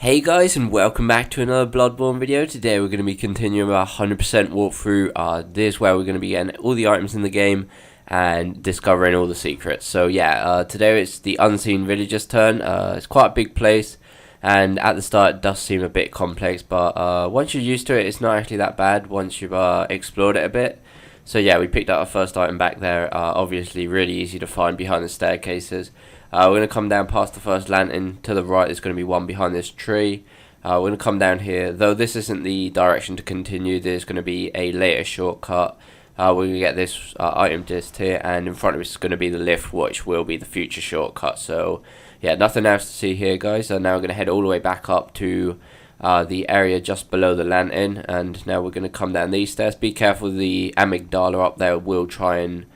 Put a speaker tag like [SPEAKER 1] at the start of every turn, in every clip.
[SPEAKER 1] Hey guys, and welcome back to another Bloodborne video. Today we're going to be continuing our 100% walkthrough. This is where we're going to be getting all the items in the game and discovering all the secrets. So yeah, today it's the Unseen Villager's turn. It's quite a big place, and at the start it does seem a bit complex, but once you're used to it, it's not actually that bad once you've explored it a bit. So yeah, we picked up our first item back there. Obviously really easy to find behind the staircases. We're going to come down past the first lantern. To the right there's going to be one behind this tree. We're going to come down here. Though this isn't the direction to continue, there's going to be a later shortcut. We're going to get this item just here, and in front of us is going to be the lift, which will be the future shortcut. So yeah, nothing else to see here, guys. So now we're going to head all the way back up to the area just below the lantern, and now we're going to come down these stairs. Be careful, the amygdala up there will try and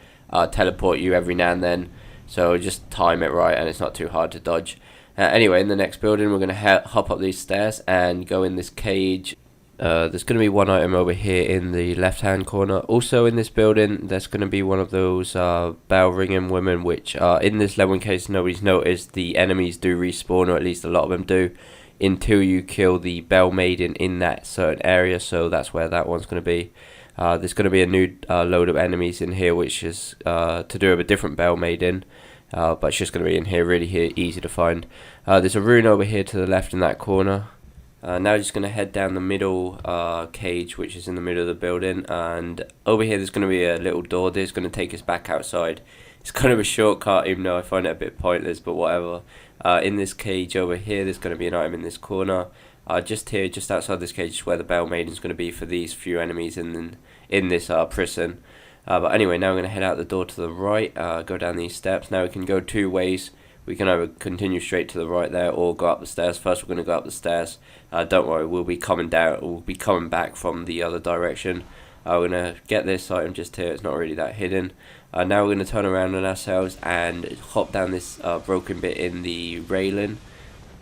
[SPEAKER 1] teleport you every now and then. So just time it right, and it's not too hard to dodge. Anyway, in the next building, we're going to hop up these stairs and go in this cage. There's going to be one item over here in the left-hand corner. Also in this building, there's going to be one of those bell-ringing women, which in this level, in case nobody's noticed, the enemies do respawn, or at least a lot of them do, until you kill the bell maiden in that certain area. So that's where that one's going to be. There's going to be a new load of enemies in here, which is to do with a different bell maiden, but it's just going to be in here, easy to find. There's a rune over here to the left in that corner. Now just going to head down the middle cage, which is in the middle of the building, and over here there's going to be a little door. This is going to take us back outside. It's kind of a shortcut, even though I find it a bit pointless, but whatever. In this cage over here, there's going to be an item in this corner. Just here, just outside this cage, is where the Bell Maiden's going to be for these few enemies in this prison. But anyway, now we're going to head out the door to the right, go down these steps. Now we can go two ways. We can either continue straight to the right there, or go up the stairs. First, we're going to go up the stairs. Don't worry, we'll be coming down. We'll be coming back from the other direction. We're going to get this item just here. It's not really that hidden. Now we're going to turn around on ourselves and hop down this broken bit in the railing.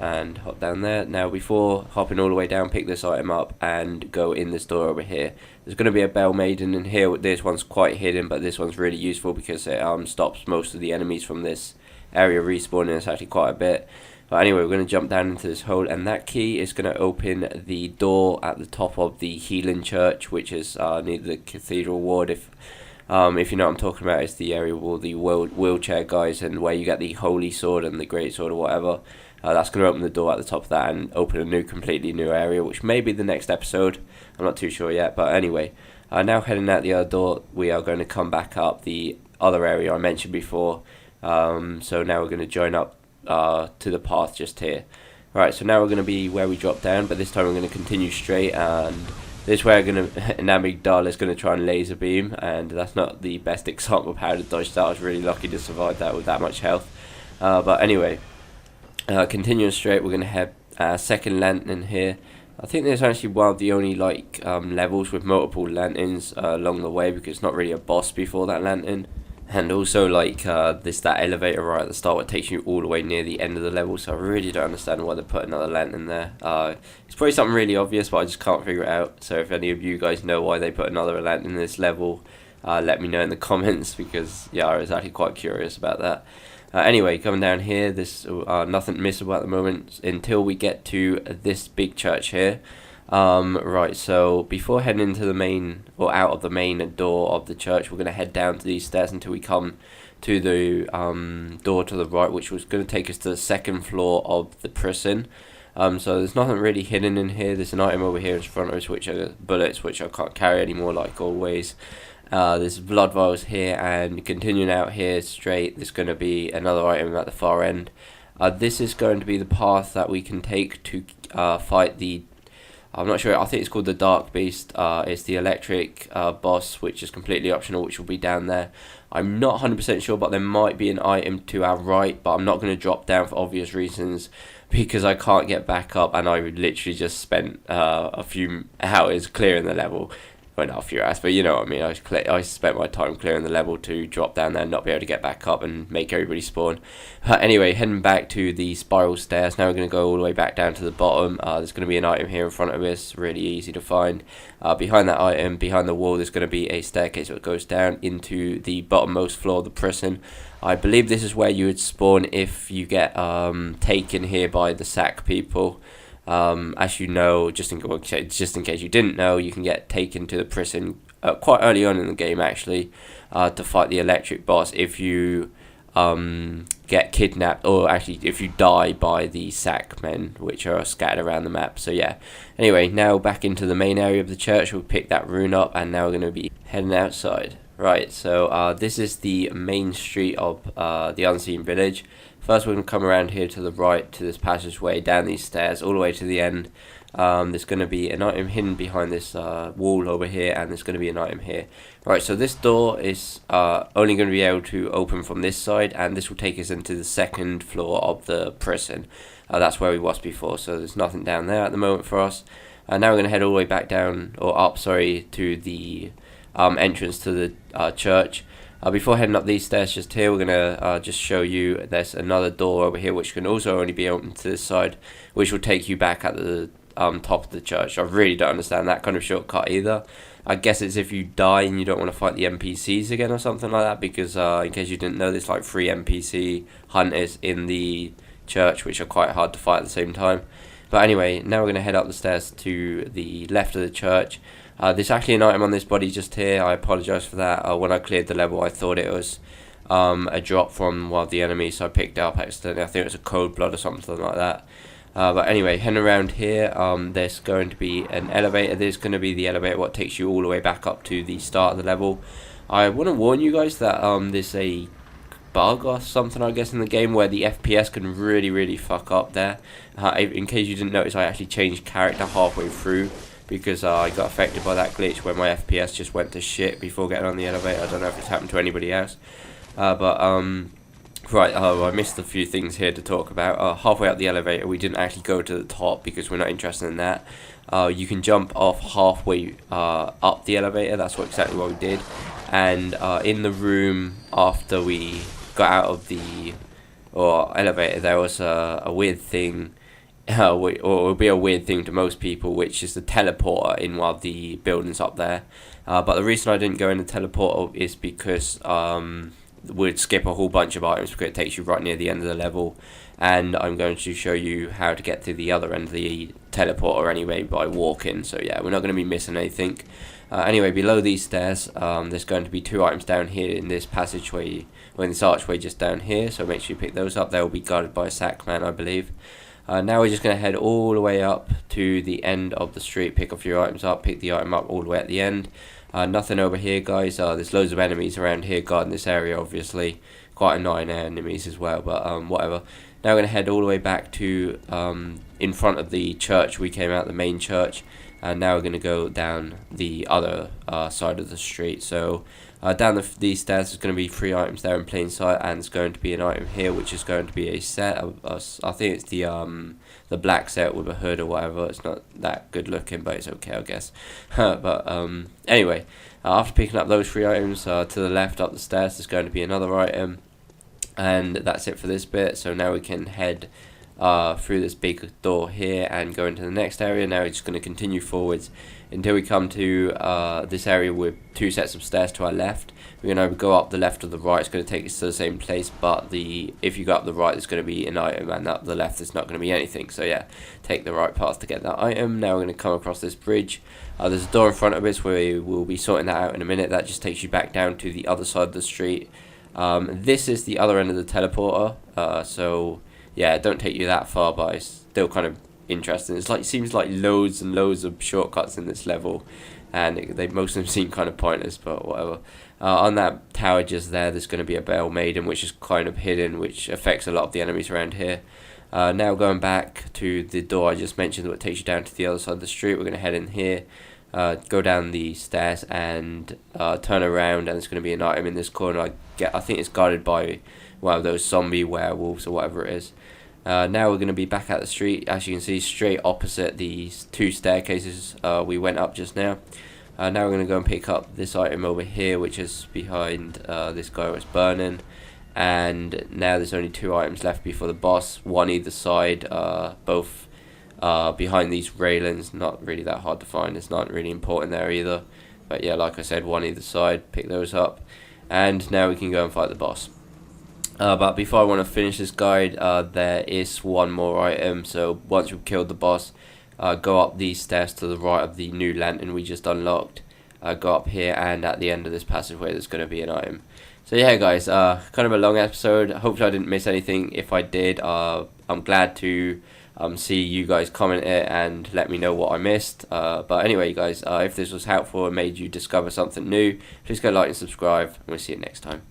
[SPEAKER 1] And hop down there. Now before hopping all the way down, pick this item up and go in this door over here. There's going to be a bell maiden in here. This one's quite hidden, but this one's really useful because it stops most of the enemies from this area respawning. It's actually quite a bit. But anyway, we're going to jump down into this hole, and that key is going to open the door at the top of the healing church, which is near the cathedral ward. If you know what I'm talking about, it's the area with the wheelchair guys, and where you get the holy sword and the great sword or whatever. That's going to open the door at the top of that and open a completely new area, which may be the next episode. I'm not too sure yet, but anyway. Now heading out the other door, we are going to come back up the other area I mentioned before. So now we're going to join up to the path just here. Right, so now we're going to be where we dropped down, but this time we're going to continue straight, and this way an amygdala is going to try and laser beam, and that's not the best example of how to dodge that. I was really lucky to survive that with that much health. But anyway. Continuing straight, we're going to head second lantern here. I think there's actually one of the only levels with multiple lanterns along the way, because it's not really a boss before that lantern. And also that elevator right at the start, it takes you all the way near the end of the level, so I really don't understand why they put another lantern there. It's probably something really obvious, but I just can't figure it out. So if any of you guys know why they put another lantern in this level, let me know in the comments, because yeah, I was actually quite curious about that. Anyway, coming down here, there's nothing missable at the moment until we get to this big church here. Right, so before heading into the main, or out of the main door of the church, we're going to head down to these stairs until we come to the door to the right, which was going to take us to the second floor of the prison. So there's nothing really hidden in here. There's an item over here in front of us, which are bullets, which I can't carry anymore, like always. There's blood vials here, and continuing out here straight, there's going to be another item at the far end. This is going to be the path that we can take to fight the, I'm not sure, I think it's called the Dark Beast. It's the electric boss, which is completely optional, which will be down there. I'm not 100% sure, but there might be an item to our right, but I'm not going to drop down for obvious reasons, because I can't get back up, and I literally just spent a few hours clearing the level. Well, not a few hours, but you know what I mean. I spent my time clearing the level to drop down there and not be able to get back up and make everybody spawn. Anyway, heading back to the spiral stairs. Now we're going to go all the way back down to the bottom. There's going to be an item here in front of us, really easy to find. Behind that item, behind the wall, there's going to be a staircase that goes down into the bottommost floor of the prison. I believe this is where you would spawn if you get taken here by the sack people. As you know, just in case you didn't know, you can get taken to the prison quite early on in the game, actually, to fight the electric boss if you get kidnapped, or actually if you die by the sack men, which are scattered around the map. So yeah, anyway, now back into the main area of the church. We'll pick that rune up, and now we're going to be heading outside. Right, so this is the main street of the Unseen Village. First we're going to come around here to the right to this passageway, down these stairs, all the way to the end. There's going to be an item hidden behind this wall over here, and there's going to be an item here. Right, so this door is only going to be able to open from this side, and this will take us into the second floor of the prison. That's where we was before, so there's nothing down there at the moment for us. Now we're going to head all the way back down, or up, sorry, to the entrance to the church. Before heading up these stairs just here, we're going to just show you there's another door over here which can also only be opened to this side, which will take you back at the top of the church. I really don't understand that kind of shortcut either. I guess it's if you die and you don't want to fight the NPCs again or something like that, because in case you didn't know, there's like 3 NPC hunters in the church which are quite hard to fight at the same time. But anyway, now we're going to head up the stairs to the left of the church. There's actually an item on this body just here. I apologise for that. When I cleared the level, I thought it was a drop from one of the enemies, so I picked it up accidentally. I think it was a cold blood or something like that. But anyway, heading around here, there's going to be an elevator. There's going to be the elevator what takes you all the way back up to the start of the level. I want to warn you guys that there's a bug or something, I guess, in the game where the FPS can really fuck up there. In case you didn't notice, I actually changed character halfway through, because I got affected by that glitch where my FPS just went to shit before getting on the elevator. I don't know if it's happened to anybody else. Right, I missed a few things here to talk about. Halfway up the elevator, we didn't actually go to the top because we're not interested in that. You can jump off halfway up the elevator. That's exactly what we did. And in the room after we got out of the elevator, there was a weird thing. Or it would be a weird thing to most people, which is the teleporter in one of the buildings up there. But the reason I didn't go in the teleporter is because we'd skip a whole bunch of items, because it takes you right near the end of the level, and I'm going to show you how to get to the other end of the teleporter anyway by walking. So yeah, we're not going to be missing anything. Anyway, below these stairs, there's going to be 2 items down here in this passageway, or in this archway just down here, so make sure you pick those up. They will be guarded by a sack man, I believe. Now we're just going to head all the way up to the end of the street, pick a few items up, pick the item up all the way at the end. Nothing over here, guys. There's loads of enemies around here guarding this area, obviously. Quite annoying enemies as well, but whatever. Now we're going to head all the way back to in front of the church. We came out the main church, and now we're going to go down the other side of the street. So down these stairs, there's going to be 3 items there in plain sight, and there's going to be an item here which is going to be a set of I think it's the black set with a hood or whatever. It's not that good looking, but it's okay, I guess. But anyway, after picking up those 3 items, to the left up the stairs there's going to be another item, and that's it for this bit. So now we can head through this big door here and go into the next area. Now we're just going to continue forwards until we come to this area with 2 sets of stairs to our left. We're going to go up the left or the right. It's going to take us to the same place, but if you go up the right, there's going to be an item, and up the left there's not going to be anything. So yeah, take the right path to get that item. Now we're going to come across this bridge. There's a door in front of us where we'll be sorting that out in a minute. That just takes you back down to the other side of the street. This is the other end of the teleporter, so yeah, don't take you that far, but it's still kind of interesting. It seems like loads and loads of shortcuts in this level, and most of them seem kind of pointless, but whatever. On that tower just there's going to be a Bell Maiden, which is kind of hidden, which affects a lot of the enemies around here. Now going back to the door I just mentioned that takes you down to the other side of the street, we're going to head in here, go down the stairs and turn around, and there's going to be an item in this corner. I think it's guarded by one of those zombie werewolves or whatever it is. Now we're going to be back at the street, as you can see, straight opposite these 2 staircases we went up just now. Now we're going to go and pick up this item over here, which is behind this guy who was burning. And now there's only 2 items left before the boss, 1 either side, both behind these railings. Not really that hard to find, it's not really important there either. But yeah, like I said, 1 either side, pick those up. And now we can go and fight the boss. But before I want to finish this guide, there is one more item. So once you've killed the boss, go up these stairs to the right of the new lantern we just unlocked. Go up here, and at the end of this passageway there's going to be an item. So yeah guys, kind of a long episode. Hopefully I didn't miss anything. If I did, I'm glad to see you guys comment it and let me know what I missed. But anyway guys, if this was helpful and made you discover something new, please go like and subscribe, and we'll see you next time.